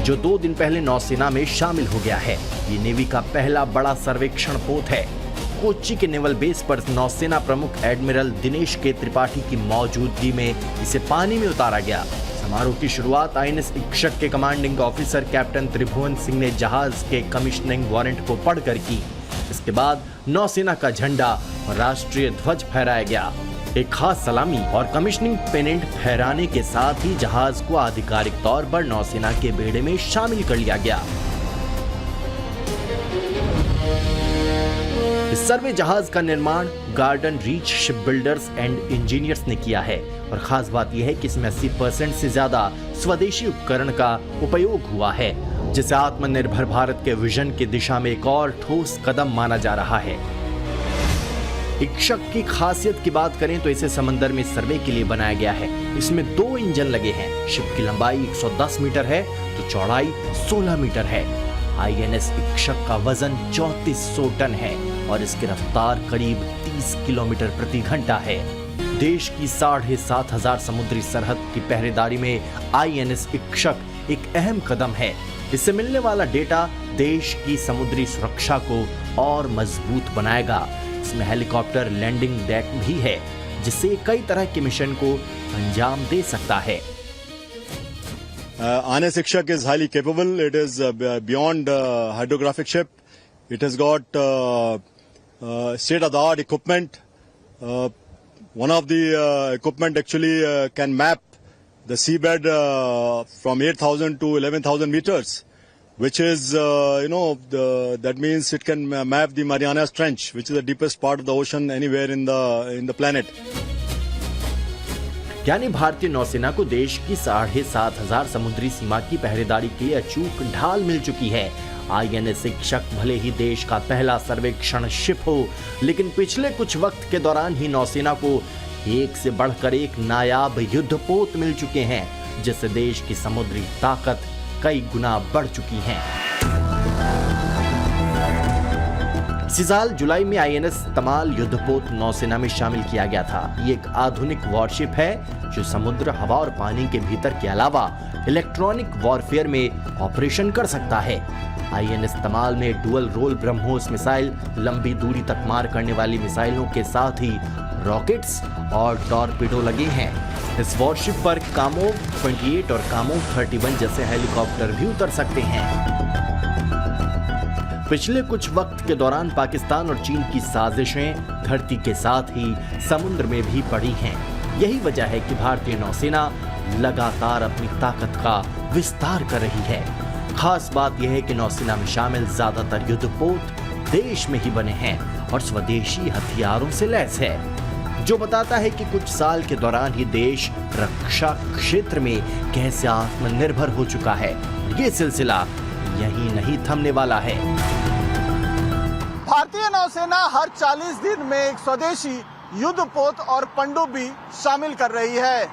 जो 2 दिन पहले नौसेना में शामिल हो गया है। ये नेवी का पहला बड़ा सर्वेक्षण पोत है। कोच्चि के नेवल बेस पर नौसेना प्रमुख एडमिरल दिनेश के त्रिपाठी की मौजूदगी में इसे पानी में उतारा गया। समारोह की शुरुआत INS इक्शक के कमांडिंग ऑफिसर कैप्टन त्रिभुवन सिंह ने जहाज के कमिश्निंग वारंट को पढ़कर की। इसके बाद नौसेना का झंडा और राष्ट्रीय ध्वज फहराया गया। एक खास सलामी और कमिश्निंग पेनेंट फहराने के साथ ही जहाज को आधिकारिक तौर पर नौसेना के बेड़े में शामिल कर लिया गया। इस सर्वे जहाज का निर्माण garden reach ship builders and engineers ने किया है, और खास बात यह है कि इसमें 80% से ज्यादा स्वदेशी उपकरण का उपयोग हुआ है, जिसे आत्मनिर्भर भारत के विजन की दिशा में एक और ठोस कदम माना जा रहा है। इक्शक की खासियत की बात करें तो इसे समंदर में सर्वे के लिए बनाया गया है। इसमें 2 इंजन लगे हैं। शिप की लंबाई 110 मीटर है तो चौड़ाई 16 मीटर है। INS इक्शक का वजन 3400 टन है और इसकी रफ्तार करीब 30 किलोमीटर प्रति घंटा है। देश की 7500 समुद्री सरहद की पहरेदारी में INS इक्शक एक अहम कदम है। इससे मिलने वाला डेटा देश की समुद्री सुरक्षा को और मजबूत बनाएगा। इसमें हेलीकॉप्टर लैंडिंग डेक भी है, जिससे कई तरह के मिशन को अंजाम दे सकता है। INS Ikshak is highly capable. It is beyond hydrographic ship. It has got state-of-the-art equipment. One of the equipment actually can map the seabed from 8,000 to 11,000 meters, which is, that means it can map the Marianas Trench, which is the deepest part of the ocean anywhere in the planet. यानी भारतीय नौसेना को देश की 7500 समुद्री सीमा की पहरेदारी के लिए अचूक ढाल मिल चुकी है। INS इक्शक भले ही देश का पहला सर्वेक्षण शिप हो, लेकिन पिछले कुछ वक्त के दौरान ही नौसेना को एक से बढ़कर एक नायाब युद्धपोत मिल चुके हैं, जिससे देश की समुद्री ताकत कई गुना बढ़ चुकी है। इसी साल जुलाई में INS तमाल युद्धपोत नौसेना में शामिल किया गया था। ये एक आधुनिक वॉरशिप है जो समुद्र, हवा और पानी के भीतर के अलावा इलेक्ट्रॉनिक वॉरफेयर में ऑपरेशन कर सकता है। INS तमाल में डुअल रोल ब्रह्मोस मिसाइल, लंबी दूरी तक मार करने वाली मिसाइलों के साथ ही रॉकेट्स और टॉरपीडो लगे हैं। इस वॉरशिप पर कामोव 28 और कामोव 31 जैसे हेलीकॉप्टर भी उतर सकते हैं। पिछले कुछ वक्त के दौरान पाकिस्तान और चीन की साजिशें धरती के साथ ही समुद्र में भी पड़ी हैं। यही वजह है कि भारतीय नौसेना लगातार अपनी ताकत का विस्तार कर रही है। खास बात यह है कि नौसेना में शामिल ज्यादातर युद्धपोत देश में ही बने हैं और स्वदेशी हथियारों से लैस है, जो बताता है कि कुछ साल के दौरान ही देश रक्षा क्षेत्र में कैसे आत्मनिर्भर हो चुका है। ये सिलसिला यही नहीं थमने वाला है। भारतीय नौसेना हर 40 दिन में एक स्वदेशी युद्धपोत और पनडुब्बी शामिल कर रही है।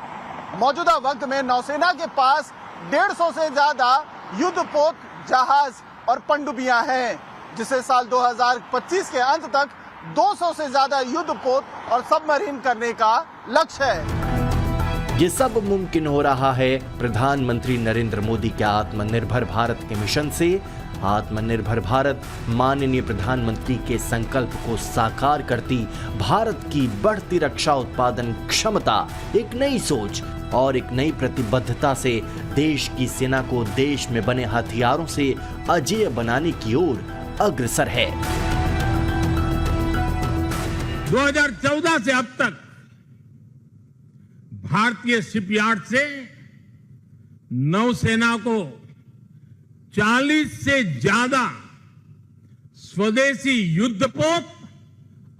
मौजूदा वक्त में नौसेना के पास 150 से ज्यादा युद्धपोत, जहाज और पनडुब्बियां हैं, जिसे साल 2025 के अंत तक 200 से ज्यादा युद्धपोत और सबमरीन करने का लक्ष्य है। ये सब मुमकिन हो रहा है प्रधानमंत्री नरेंद्र मोदी के आत्मनिर्भर भारत के मिशन से। आत्मनिर्भर भारत माननीय प्रधानमंत्री के संकल्प को साकार करती भारत की बढ़ती रक्षा उत्पादन क्षमता, एक नई सोच और एक नई प्रतिबद्धता से देश की सेना को देश में बने हथियारों से अजेय बनाने की ओर अग्रसर है। 2014 से अब तक भारतीय शिपयार्ड से नौसेना को 40 से ज्यादा स्वदेशी युद्धपोत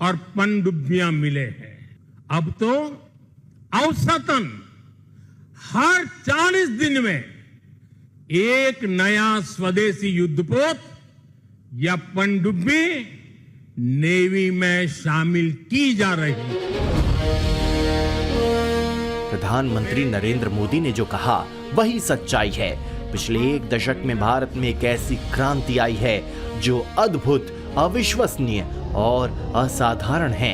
और पनडुब्बियां मिले हैं। अब तो औसतन हर 40 दिन में एक नया स्वदेशी युद्धपोत या पनडुब्बी नेवी में शामिल की जा रही है। प्रधानमंत्री नरेंद्र मोदी ने जो कहा वही सच्चाई है। पिछले एक दशक में भारत में एक ऐसी क्रांति आई है जो अद्भुत, अविश्वसनीय और असाधारण है।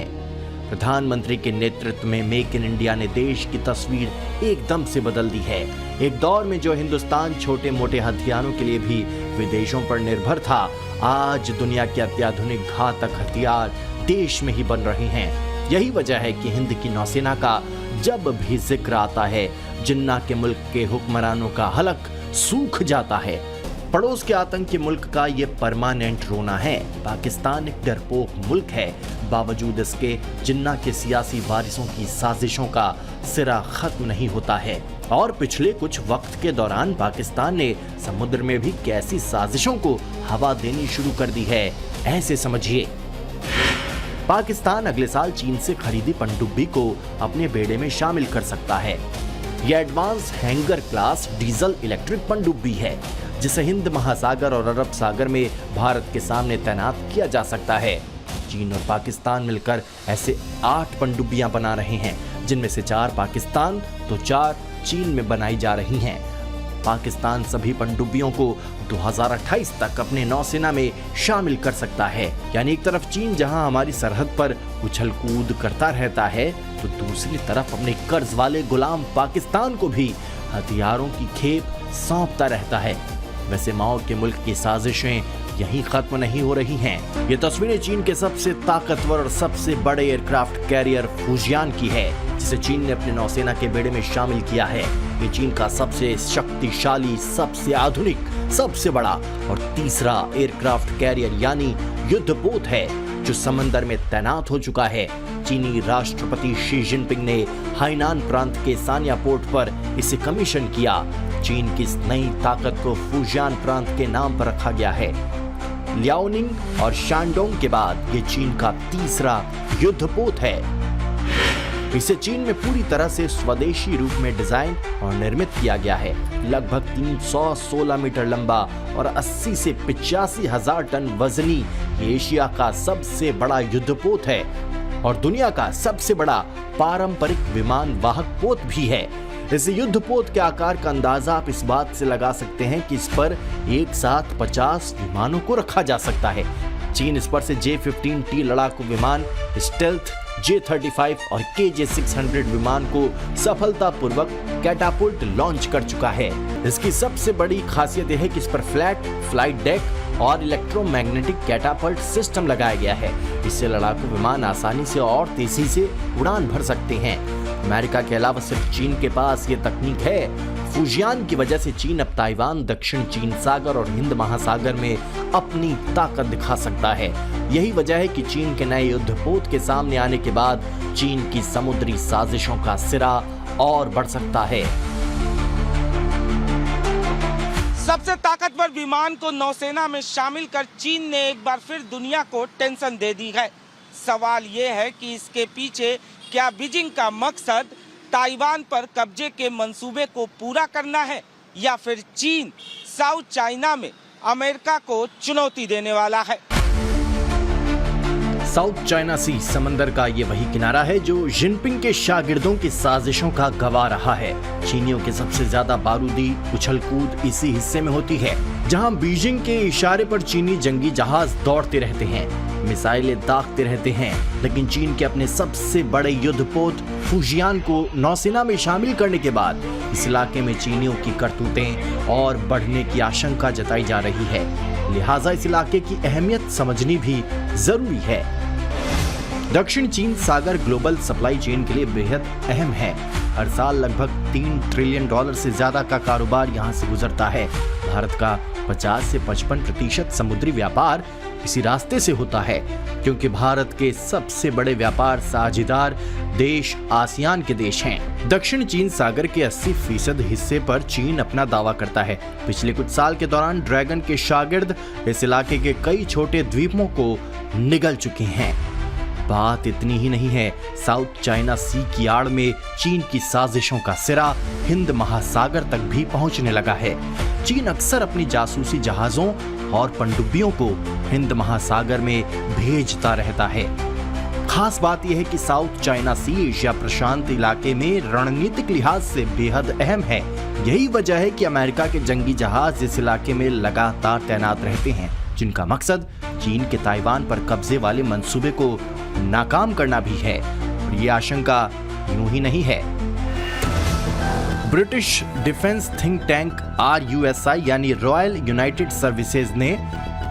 प्रधानमंत्री के नेतृत्व में मेक इन इंडिया ने देश की तस्वीर एकदम से बदल दी है। एक दौर में जो हिंदुस्तान छोटे मोटे हथियारों के लिए भी विदेशों पर निर्भर था, आज दुनिया के अत्याधुनिक घातक हथियार देश में ही बन रहे हैं। यही वजह है कि हिंद की नौसेना का जब भी जिक्र आता है, जिन्ना के मुल्क के हुक्मरानों का हलक सूख जाता है। पड़ोस के आतंकी मुल्क का ये परमानेंट रोना है। पाकिस्तान एक डरपोक मुल्क है, बावजूद इसके जिन्ना के सियासी वारिसों की साजिशों का सिरा खत्म नहीं होता है। और पिछले कुछ वक्त के दौरान पाकिस्तान ने समुद्र में भी कैसी साजिशों को हवा देनी शुरू कर दी है, ऐसे समझिए। पाकिस्तान अगले साल चीन से खरीदी पनडुब्बी को अपने बेड़े में शामिल कर सकता है। यह advance hanger class diesel electric पनडुब्बी है, जिसे हिंद महासागर और अरब सागर में भारत के सामने तैनात किया जा सकता है। चीन और पाकिस्तान मिलकर ऐसे 8 पनडुब्बियां बना रहे हैं, जिनमें से 4 पाकिस्तान तो 4 चीन में बनाई जा रही हैं। पाकिस्तान सभी पनडुब्बियों को 2028 तक अपने नौसेना में शामिल कर सकता है। यानी एक तरफ चीन जहां हमारी सरहद पर उछल कूद करता रहता है, तो दूसरी तरफ अपने कर्ज वाले गुलाम पाकिस्तान को भी हथियारों की खेप सौंपता रहता है। वैसे माओ के मुल्क की साजिशें यहीं खत्म नहीं हो रही हैं। ये तस्वीरें चीन के सबसे ताकतवर और सबसे बड़े एयरक्राफ्ट कैरियर फुजियान की है, जिसे चीन ने अपने नौसेना के बेड़े में शामिल किया है। ये चीन का सबसे शक्तिशाली, सबसे आधुनिक, सबसे बड़ा और तीसरा एयरक्राफ्ट कैरियर यानी युद्धपोत है, जो समंदर में तैनात हो चुका है। चीनी राष्ट्रपति शी जिनपिंग ने हाइनान प्रांत के सानिया पोर्ट पर इसे कमीशन किया। चीन की इस नई ताकत को फुजियान प्रांत के नाम पर रखा गया है। लियाओनिंग और शानडोंग के बाद ये चीन का तीसरा युद्धपोत है। इसे चीन में पूरी तरह से स्वदेशी रूप में डिजाइन और निर्मित किया गया है। लगभग 316 मीटर लंबा और 80 से 85 हजार टन वजनी एशिया का सबसे बड़ा युद्धपोत है और दुनिया का सबसे बड़ा पारंपरिक विमान वाहक पोत भी है। इस युद्धपोत के आकार का अंदाजा आप इस बात से लगा सकते हैं कि इस पर एक साथ 50 विमानों को रखा जा सकता है। चीन इस पर से J-15T लड़ाकू विमान, स्टेल्थ, J-35 और KJ-600 विमान को सफलतापूर्वक कैटापुल्ट लॉन्च कर चुका है। इसकी सबसे बड़ी खासियत यह है कि इस पर फ्लैट फ्लाइट डेक और इलेक्ट्रोमैग्नेटिक कैटापल्ट सिस्टम लगाया गया है। इससे लड़ाकू विमान आसानी से और तेजी से उड़ान भर सकते हैं। अमेरिका के अलावा सिर्फ चीन के पास ये तकनीक है। फुजियान की वजह से चीन अब ताइवान, दक्षिण चीन सागर और हिंद महासागर में अपनी ताकत दिखा सकता है। यही वजह है कि चीन के नए युद्धपोत के सामने आने के बाद चीन की समुद्री साजिशों का सिरा और बढ़ सकता है। सबसे ताकतवर विमान को नौसेना में शामिल कर चीन ने एक बार फिर दुनिया को टेंशन दे दी है। सवाल ये है कि इसके पीछे क्या बीजिंग का मकसद ताइवान पर कब्जे के मंसूबे को पूरा करना है, या फिर चीन साउथ चाइना में अमेरिका को चुनौती देने वाला है। साउथ चाइना सी समंदर का ये वही किनारा है जो जिनपिंग के शागिर्दों की साजिशों का गवाह रहा है। चीनियों के सबसे ज्यादा बारूदी उछल कूद इसी हिस्से में होती है, जहां बीजिंग के इशारे पर चीनी जंगी जहाज दौड़ते रहते हैं, मिसाइलें दागते रहते हैं। लेकिन चीन के अपने सबसे बड़े युद्धपोत फुजियान को नौसेना में शामिल करने के बाद इस इलाके में चीनियों की करतूतें और बढ़ने की आशंका जताई जा रही है। लिहाजा इस इलाके की अहमियत समझनी भी जरूरी है। दक्षिण चीन सागर ग्लोबल सप्लाई चेन के लिए बेहद अहम है। हर साल लगभग $3 ट्रिलियन से ज्यादा का कारोबार यहाँ से गुजरता है। भारत का 50 से 55% समुद्री व्यापार इसी रास्ते से होता है, क्योंकि भारत के सबसे बड़े व्यापार साझेदार देश आसियान के देश हैं। दक्षिण चीन सागर के 80% हिस्से पर चीन अपना दावा करता है। पिछले कुछ साल के दौरान ड्रैगन के शागिर्द इस इलाके के कई छोटे द्वीपों को निगल चुके हैं। बात इतनी ही नहीं है, साउथ चाइना सी की आड़ में चीन की साजिशों का सिरा हिंद महासागर तक भी पहुंचने लगा है। चीन अक्सर अपनी जासूसी जहाजों और पनडुब्बियों को हिंद महासागर में भेजता रहता है। खास बात यह है कि साउथ चाइना सी एशिया प्रशांत इलाके में रणनीतिक लिहाज से बेहद अहम है। यही वजह है कि अमेरिका के जंगी जहाज इस इलाके में लगातार तैनात रहते हैं, जिनका मकसद चीन के ताइवान पर कब्जे वाले मंसूबे को नाकाम करना भी है। और ये आशंका यूं ही नहीं है। British defence think tank RUSI यानी रॉयल यूनाइटेड सर्विसेज ने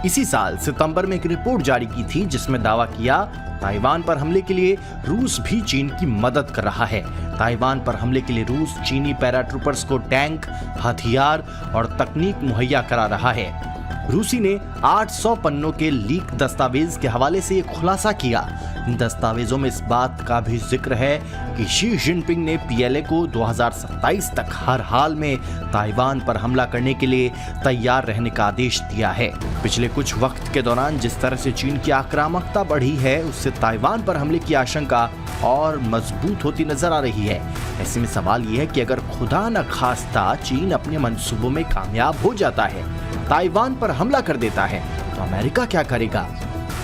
इसी साल सितंबर में एक रिपोर्ट जारी की थी, जिसमें दावा किया ताइवान पर हमले के लिए रूस भी चीन की मदद कर रहा है। ताइवान पर हमले के लिए रूस चीनी पैराट्रूपर्स को टैंक, हथियार और तकनीक मुहैया करा रहा है। रूसी ने 800 पन्नों के लीक दस्तावेज के हवाले से ये खुलासा किया। इन दस्तावेजों में इस बात का भी जिक्र है कि शी जिनपिंग ने PLA को 2027 तक हर हाल में ताइवान पर हमला करने के लिए तैयार रहने का आदेश दिया है। पिछले कुछ वक्त के दौरान जिस तरह से चीन की आक्रामकता बढ़ी है, उससे ताइवान पर हमले की आशंका और मजबूत होती नजर आ रही है। ऐसे में सवाल यह है कि अगर खुदा न खास्ता चीन अपने मंसूबों में कामयाब हो जाता है, ताइवान पर हमला कर देता है, तो अमेरिका क्या करेगा?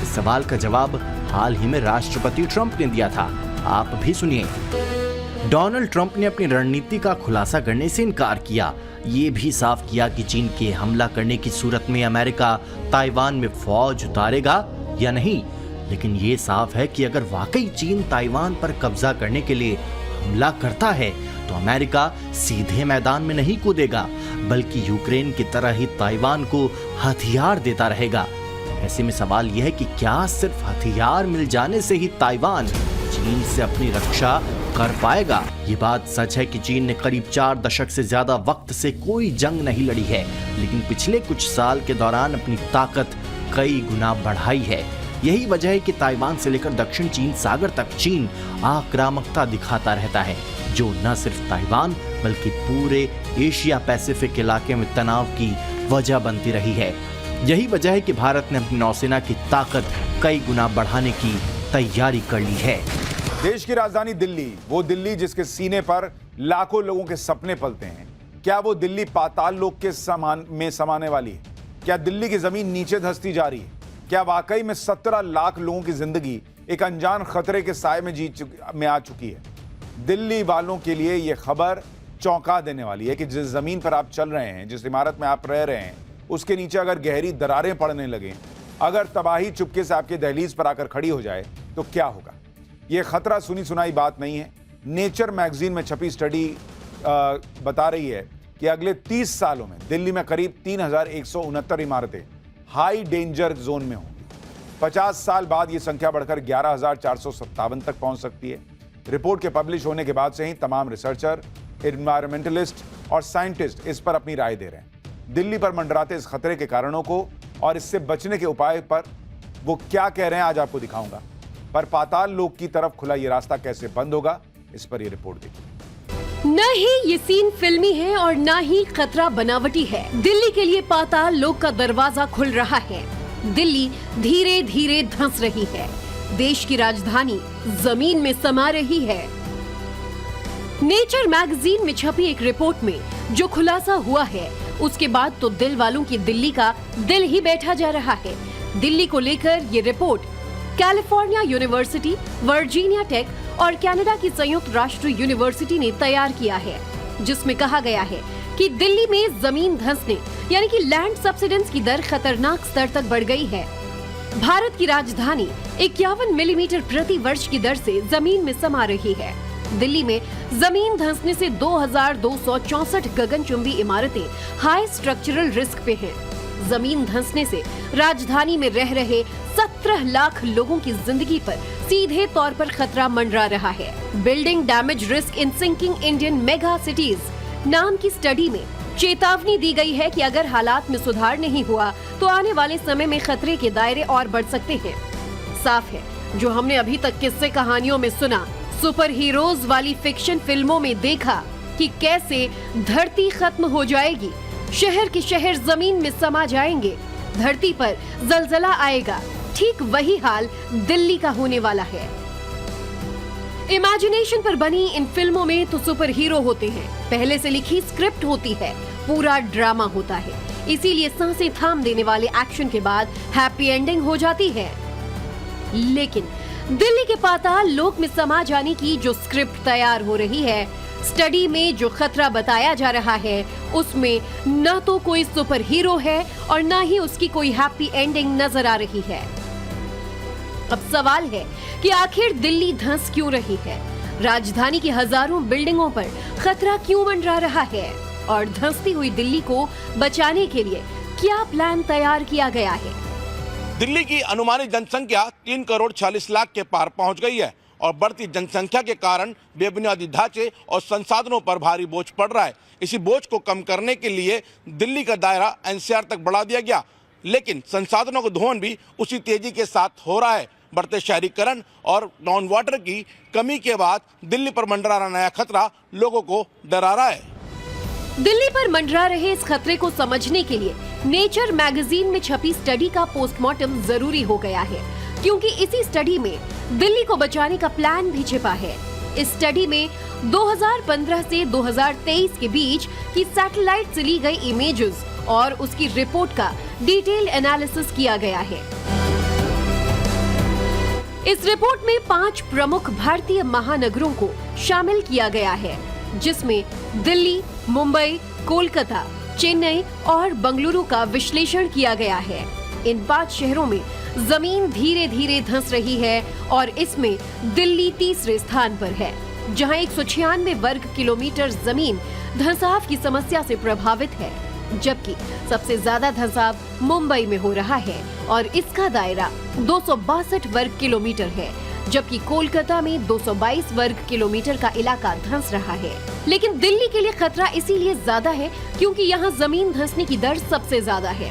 इस सवाल का जवाब हाल ही में राष्ट्रपति ट्रंप ने दिया था। आप भी सुनिए। डोनाल्ड ट्रंप ने अपनी रणनीति का खुलासा करने से इनकार किया। ये भी साफ किया कि चीन के हमला करने की सूरत में अमेरिका ताइवान में फौज उतारेगा या नहीं। लेकिन ये साफ है कि अगर वाकई चीन ताइवान पर कब्जा करने के लिए हमला करता है, तो अमेरिका सीधे मैदान में नहीं कूदेगा, बल्कि यूक्रेन की तरह ही ताइवान को हथियार देता रहेगा। ऐसे में सवाल यह है कि क्या सिर्फ हथियार मिल जाने से ही ताइवान चीन से अपनी रक्षा कर पाएगा? ये बात सच है कि चीन ने करीब 4 दशक से ज्यादा वक्त से कोई जंग नहीं लड़ी है, लेकिन पिछले कुछ साल के दौरान अपनी ताकत कई गुना बढ़ाई है। यही वजह है कि ताइवान से लेकर दक्षिण चीन सागर तक चीन आक्रामकता दिखाता रहता है, जो न सिर्फ ताइवान बल्कि पूरे एशिया पैसिफिक इलाके में तनाव की वजह बनती रही है। यही वजह है कि भारत ने अपनी नौसेना की ताकत कई गुना बढ़ाने की तैयारी कर ली है। देश की राजधानी दिल्ली, वो दिल्ली जिसके सीने पर लाखों लोगों के सपने पलते हैं, क्या वो दिल्ली पाताल लोक के में समाने वाली है? क्या दिल्ली की जमीन नीचे धंसती जा रही है? क्या वाकई में 17 लाख लोगों की जिंदगी एक अनजान खतरे के साए में आ चुकी है? दिल्ली वालों के लिए यह खबर चौंका देने वाली है कि जिस जमीन पर आप चल रहे हैं, जिस इमारत में आप रह रहे हैं, उसके नीचे अगर गहरी दरारें पड़ने लगें, अगर तबाही चुपके से आपके दहलीज पर आकर खड़ी हो जाए, तो क्या होगा? यह खतरा सुनी सुनाई बात नहीं है। नेचर मैगजीन में छपी स्टडी बता रही है कि अगले 30 सालों में दिल्ली में करीब 3169 इमारतें हाई डेंजर जोन में होंगी। 50 साल बाद यह संख्या बढ़कर 11,457 तक पहुंच सकती है। रिपोर्ट के पब्लिश होने के बाद से ही तमाम रिसर्चर, एनवायरमेंटलिस्ट और साइंटिस्ट इस पर अपनी राय दे रहे हैं। दिल्ली पर मंडराते इस खतरे के कारणों को और इससे बचने के उपाय पर वो क्या कह रहे हैं, आज आपको दिखाऊंगा। पर पाताल लोक की तरफ खुला ये रास्ता कैसे बंद होगा, इस पर ये रिपोर्ट देखिए। न ही ये सीन फिल्मी है और न ही खतरा बनावटी है। दिल्ली के लिए पाताल लोक का दरवाजा खुल रहा है। दिल्ली धीरे धीरे धंस रही है। देश की राजधानी जमीन में समा रही है। नेचर मैगजीन में छपी एक रिपोर्ट में जो खुलासा हुआ है, उसके बाद तो दिल वालों की दिल्ली का दिल ही बैठा जा रहा है। दिल्ली को लेकर ये report California university, Virginia Tech और कनाडा की संयुक्त राष्ट्र यूनिवर्सिटी ने तैयार किया है, जिसमें कहा गया है कि दिल्ली में जमीन धंसने यानी कि लैंड सब्सिडेंस की दर खतरनाक स्तर तक बढ़ गई है। भारत की राजधानी 51 मिलीमीटर प्रति वर्ष की दर से जमीन में समा रही है। दिल्ली में जमीन धंसने से 2264 गगनचुंबी इमारतें हाई स्ट्रक्चरल रिस्क पे हैं। जमीन धंसने से राजधानी में रह रहे 17 लाख लोगों की जिंदगी पर सीधे तौर पर खतरा मंडरा रहा है। Building damage risk in sinking Indian mega cities नाम की स्टडी में चेतावनी दी गई है कि अगर हालात में सुधार नहीं हुआ तो आने वाले समय में खतरे के दायरे और बढ़ सकते हैं। साफ है, जो हमने अभी तक किस्से कहानियों में सुना, सुपर हीरोज वाली फिक्शन फिल्मों में देखा कि कैसे धरती खत्म हो जाएगी, शहर के शहर जमीन में समा जाएंगे, धरती पर जलजला आएगा, ठीक वही हाल दिल्ली का होने वाला है। इमेजिनेशन पर बनी इन फिल्मों में तो सुपर हीरो होते हैं, पहले से लिखी स्क्रिप्ट होती है, पूरा ड्रामा होता है, इसीलिए सांसें थाम देने वाले एक्शन के बाद हैप्पी एंडिंग हो जाती है। लेकिन दिल्ली के पाताल लोक में समा जाने की जो स्क्रिप्ट तैयार हो रही है, स्टडी में जो खतरा बताया जा रहा है, उसमें न तो कोई सुपर हीरो है और न ही उसकी कोई हैप्पी एंडिंग नजर आ रही है। अब सवाल है कि आखिर दिल्ली धंस क्यों रही है? राजधानी की हजारों बिल्डिंगों पर खतरा क्यों मंडरा रहा है? और धंसती हुई दिल्ली को बचाने के लिए क्या प्लान तैयार किया गया है? दिल्ली की अनुमानित जनसंख्या 3 करोड़ 40 लाख के पार पहुंच गई है और बढ़ती जनसंख्या के कारण बेबुनियादी ढांचे और संसाधनों पर भारी बोझ पड़ रहा है। इसी बोझ को कम करने के लिए दिल्ली का दायरा एनसीआर तक बढ़ा दिया गया, लेकिन संसाधनों का दोहन भी उसी तेजी के साथ हो रहा है। बढ़ते शहरीकरण और ग्राउंड वाटर की कमी के बाद दिल्ली पर मंडरा रहा नया खतरा लोगों को डरा रहा है। दिल्ली पर मंडरा रहे इस खतरे को समझने के लिए नेचर मैगजीन में छपी स्टडी का पोस्टमार्टम जरूरी हो गया है, क्योंकि इसी स्टडी में दिल्ली को बचाने का प्लान भी छिपा है। इस स्टडी में 2015 से 2023 के बीच की सैटेलाइट से ली गई इमेजेस और उसकी रिपोर्ट का डिटेल एनालिसिस किया गया है। इस रिपोर्ट में 5 प्रमुख भारतीय महानगरों को शामिल किया गया है, जिसमें दिल्ली, मुंबई, कोलकाता, चेन्नई और बेंगलुरु का विश्लेषण किया गया है। इन 5 शहरों में जमीन धीरे धीरे धंस रही है और इसमें दिल्ली तीसरे स्थान पर है, जहां 196 वर्ग किलोमीटर जमीन धंसाव की समस्या से प्रभावित है, जबकि सबसे ज्यादा धंसाव मुंबई में हो रहा है और इसका दायरा 262 वर्ग किलोमीटर है, जबकि कोलकाता में 222 वर्ग किलोमीटर का इलाका धंस रहा है। लेकिन दिल्ली के लिए खतरा इसीलिए ज्यादा है क्योंकि यहाँ जमीन धंसने की दर सबसे ज्यादा है।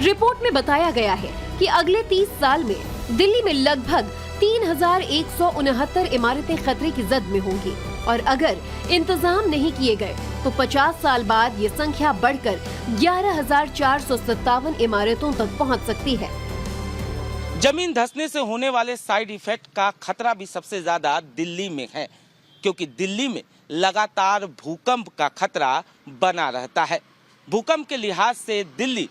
रिपोर्ट में बताया गया है कि अगले 30 साल में दिल्ली में लगभग 3169 इमारतें खतरे की जद में होंगी और अगर इंतजाम नहीं किए गए तो 50 साल बाद ये संख्या बढ़कर 11,457 इमारतों तक पहुंच सकती है। जमीन धंसने से होने वाले साइड इफेक्ट का खतरा भी सबसे ज्यादा दिल्ली में है, क्योंकि दिल्ली में लगातार भूकंप का खतरा बना रहता है। भूकंप के लिहाज से दिल्ली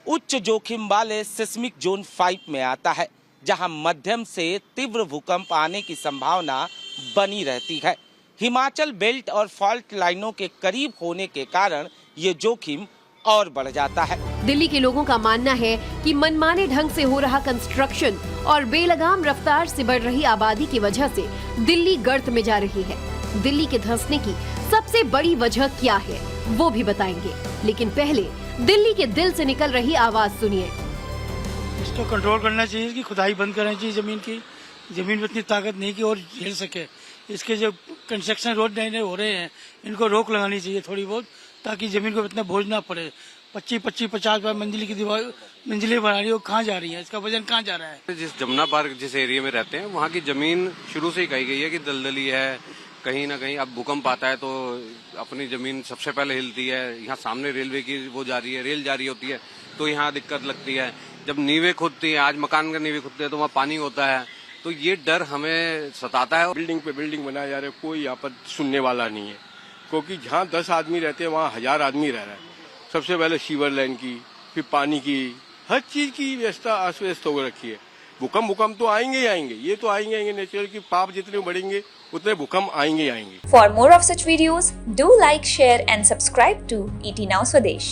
उच्च जोखिम वाले सिस्मिक जोन 5 में आता है, जहां मध्यम से तीव्र भूकंप आने की संभावना बनी रहती है। हिमाचल बेल्ट और फॉल्ट लाइनों के करीब होने के कारण ये जोखिम और बढ़ जाता है। दिल्ली के लोगों का मानना है कि मनमाने ढंग से हो रहा कंस्ट्रक्शन और बेलगाम रफ्तार से बढ़ रही आबादी की वजह से दिल्ली गर्त में जा रही है। दिल्ली के धंसने की सबसे बड़ी वजह क्या है वो भी बताएंगे, लेकिन पहले दिल्ली के दिल से निकल रही आवाज सुनिए। इसको कंट्रोल करना चाहिए कि खुदाई बंद करनी चाहिए जमीन की। जमीन में इतनी ताकत नहीं कि और झेल सके। इसके जो कंस्ट्रक्शन रोड नए नए हो रहे हैं, इनको रोक लगानी चाहिए थोड़ी बहुत, ताकि जमीन को इतना बोझ ना पड़े। 25-50 मंजिल की दीवार मंजिलें बना रही है, वो कहाँ जा रही है, इसका वजन कहाँ जा रहा है। जिस जमुना पार्क जिस एरिया में रहते हैं, वहाँ की जमीन शुरू से ही कही गई है कि दलदली है, कहीं ना कहीं अब भूकंप आता है तो अपनी जमीन सबसे पहले हिलती है। यहाँ सामने रेलवे की वो जा रही है, रेल जारी होती है, तो यहाँ दिक्कत लगती है। जब नींवें खुदती हैं, आज मकान का नींवें खुदते हैं तो वहाँ पानी होता है, तो ये डर हमें सताता है। बिल्डिंग पे बिल्डिंग बनाया जा रहा है, कोई यहाँ पर सुनने वाला नहीं है, क्योंकि जहाँ 10 आदमी रहते हैं वहाँ 1000 आदमी रह रहा है। सबसे पहले सीवर लाइन की, फिर पानी की, हर चीज की व्यवस्था अस्त व्यस्त हो रखी है। भूकंप तो आएंगे ही आएंगे, ये तो आएंगे नेचुरल की पाप जितने बढ़ेंगे उतने भूकंप आएंगे ही आएंगे। For more of such videos do like, share and subscribe to ET Now Swadesh।